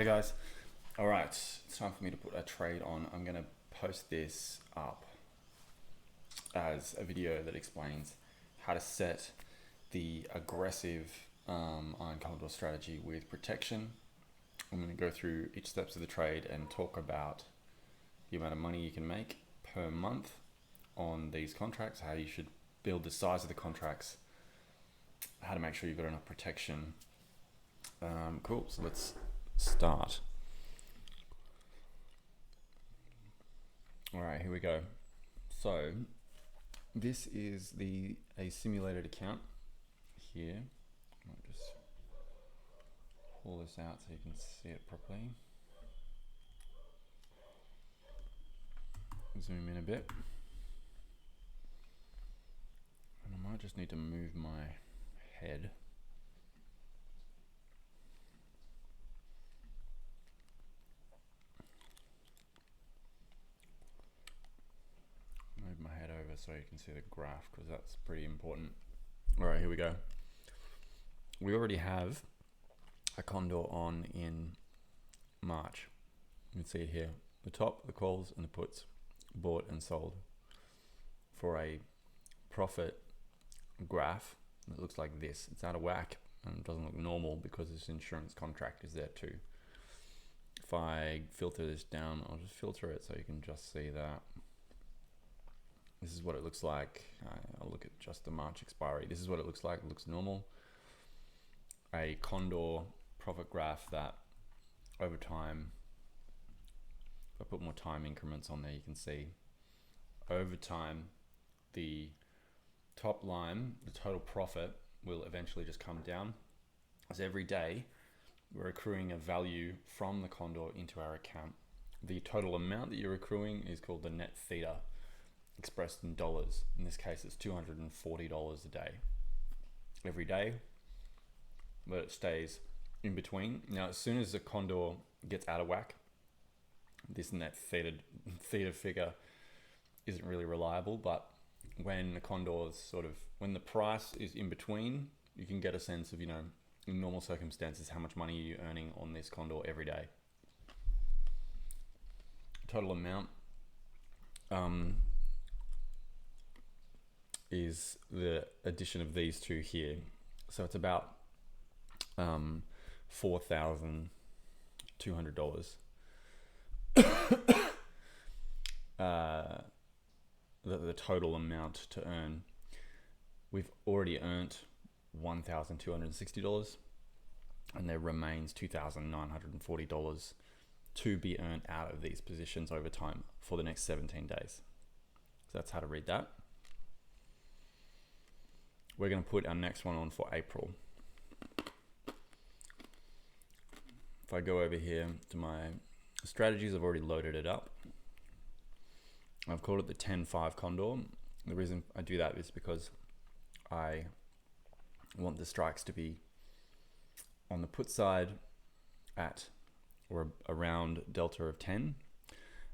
Hey guys, all right, it's time for me to put a trade on. I'm gonna post this up as a video that explains how to set the aggressive Iron Condor strategy with protection. I'm gonna go through each steps of the trade and talk about the amount of money you can make per month on these contracts, how you should build the size of the contracts, how to make sure you've got enough protection. Cool, so let's start. All right, here we go. So this is a simulated account here. I'll just pull this out so you can see it properly. Zoom in a bit. And I might just need to move my head. Move my head over so you can see the graph, because that's pretty important. All right, here we go. We already have a condor on in March. You can see it here. The top, the calls and the puts, bought and sold for a profit graph that looks like this. It's out of whack and it doesn't look normal because this insurance contract is there too. If I filter this down, I'll just filter it so you can just see that. This is what it looks like. I'll look at just the March expiry. This is what it looks like. It looks normal. A condor profit graph that over time, if I put more time increments on there, you can see over time, the top line, the total profit will eventually just come down, as every day we're accruing a value from the condor into our account. The total amount that you're accruing is called the net theta, expressed in dollars. In this case, it's $240 a day, every day, but it stays in between. Now, as soon as the condor gets out of whack, this net theta figure isn't really reliable, but when the condor's when the price is in between, you can get a sense of, in normal circumstances, how much money you're earning on this condor every day. Total amount is the addition of these two here. So it's about $4,200. The total amount to earn. We've already earned $1,260, and there remains $2,940 to be earned out of these positions over time for the next 17 days. So that's how to read that. We're going to put our next one on for April. If I go over here to my strategies, I've already loaded it up. I've called it the 10-5 condor. The reason I do that is because I want the strikes to be on the put side at or around delta of 10,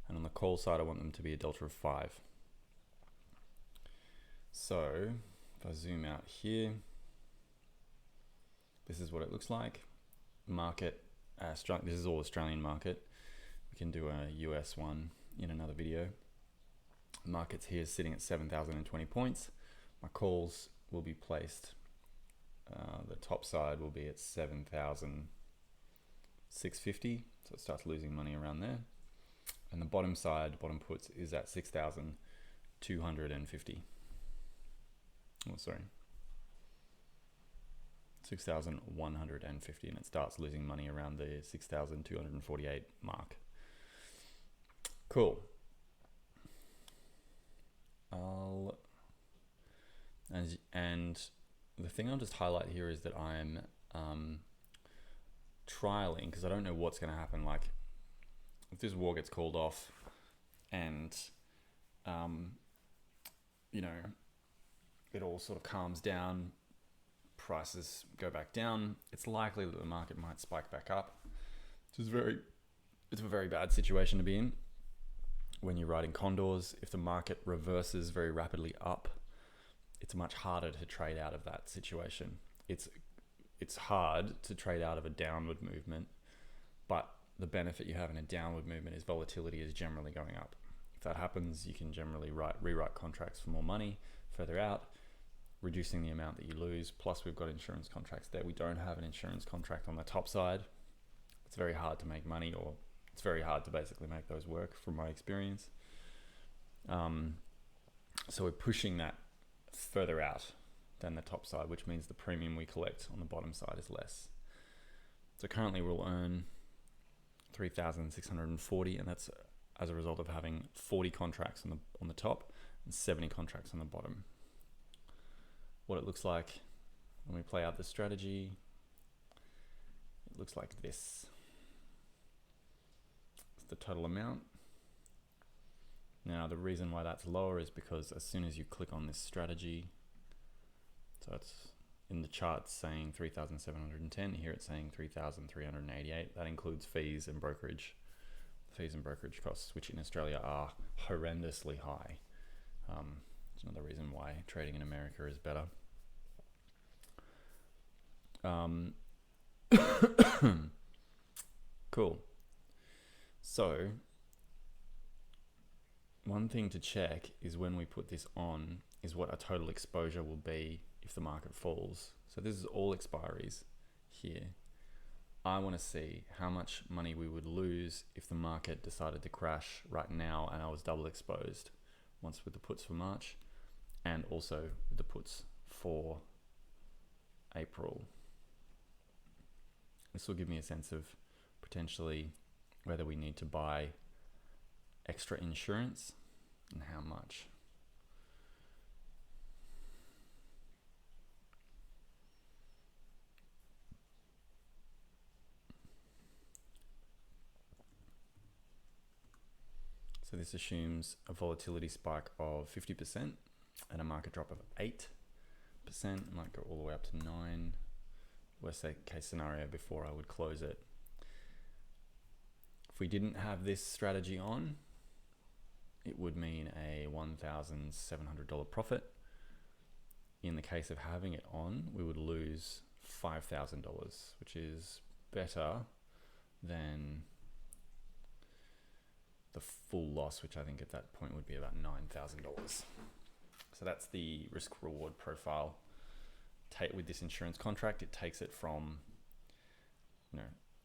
and on the call side I want them to be a delta of 5. So if I zoom out here, this is what it looks like. Market, this is all Australian market. We can do a US one in another video. Markets here is sitting at 7,020 points. My calls will be placed, the top side will be at 7,650, so it starts losing money around there. And the bottom side, bottom puts, is at 6,250. Oh, sorry. 6,150, and it starts losing money around the 6,248 mark. Cool. And the thing I'll just highlight here is that I'm trialing, because I don't know what's going to happen. Like, if this war gets called off and it all sort of calms down, prices go back down, it's likely that the market might spike back up. It's a very bad situation to be in when you're riding condors. If the market reverses very rapidly up, it's much harder to trade out of that situation. It's hard to trade out of a downward movement, but the benefit you have in a downward movement is volatility is generally going up. If that happens, you can generally rewrite contracts for more money further out, reducing the amount that you lose. Plus we've got insurance contracts there. We don't have an insurance contract on the top side. It's very hard to make money, or it's very hard to basically make those work from my experience. So we're pushing that further out than the top side, which means the premium we collect on the bottom side is less. So currently we'll earn 3,640, and that's as a result of having 40 contracts on the top and 70 contracts on the bottom. What it looks like when we play out the strategy, it looks like this. It's the total amount. Now the reason why that's lower is because as soon as you click on this strategy, so it's in the chart saying 3,710, here it's saying 3,388. That includes fees and brokerage. Fees and brokerage costs, which in Australia are horrendously high. It's another reason why trading in America is better. Cool. So one thing to check is when we put this on is what our total exposure will be if the market falls. So this is all expiries here. I want to see how much money we would lose if the market decided to crash right now and I was double exposed, once with the puts for March and also with the puts for April. This will give me a sense of potentially whether we need to buy extra insurance and how much. So this assumes a volatility spike of 50% and a market drop of 8%. It might go all the way up to 9. Worst case scenario before I would close it. If we didn't have this strategy on, it would mean a $1,700 profit. In the case of having it on, we would lose $5,000, which is better than the full loss, which I think at that point would be about $9,000. So that's the risk reward profile. With this insurance contract, it takes it from,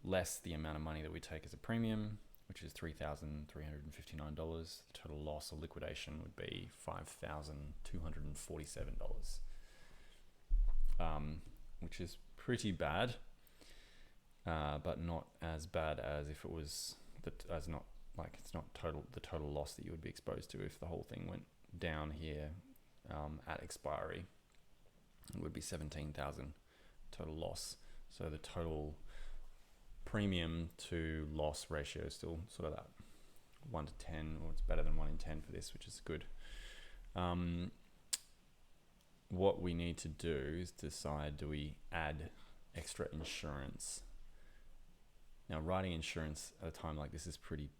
less the amount of money that we take as a premium, which is $3,359. The total loss or liquidation would be $5,247, which is pretty bad, but not as bad as if it was it's not the total loss that you would be exposed to if the whole thing went down here at expiry. It would be 17,000 total loss. So the total premium to loss ratio is still sort of that 1 to 10, or it's better than 1 in 10 for this, which is good. What we need to do is decide, do we add extra insurance? Now, writing insurance at a time like this is pretty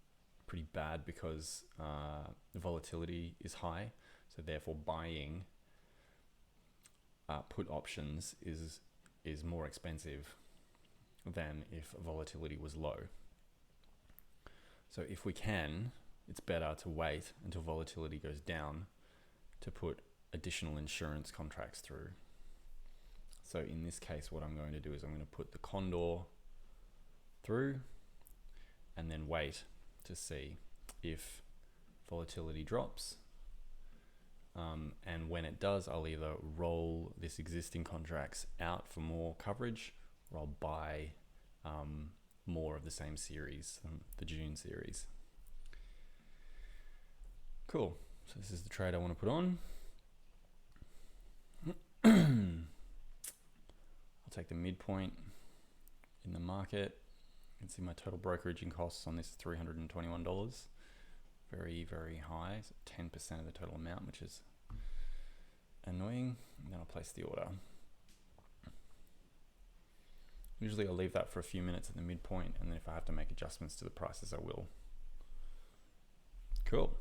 bad because the volatility is high. So therefore buying put options is more expensive than if volatility was low. So if we can, it's better to wait until volatility goes down to put additional insurance contracts through. So in this case, what I'm going to do is I'm going to put the Condor through and then wait to see if volatility drops. And when it does, I'll either roll this existing contracts out for more coverage, or I'll buy more of the same series, the June series. Cool. So this is the trade I want to put on. I'll take the midpoint in the market. You can see my total brokeraging costs on this is $321. Very, very high. So 10% of the total amount, which is annoying. And then I'll place the order. Usually I'll leave that for a few minutes at the midpoint, and then if I have to make adjustments to the prices, I will. Cool.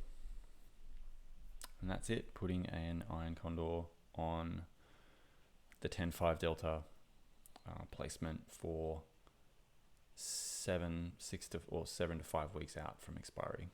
And that's it, putting an Iron Condor on the 10-5 delta placement for 7 to 5 weeks out from expiry.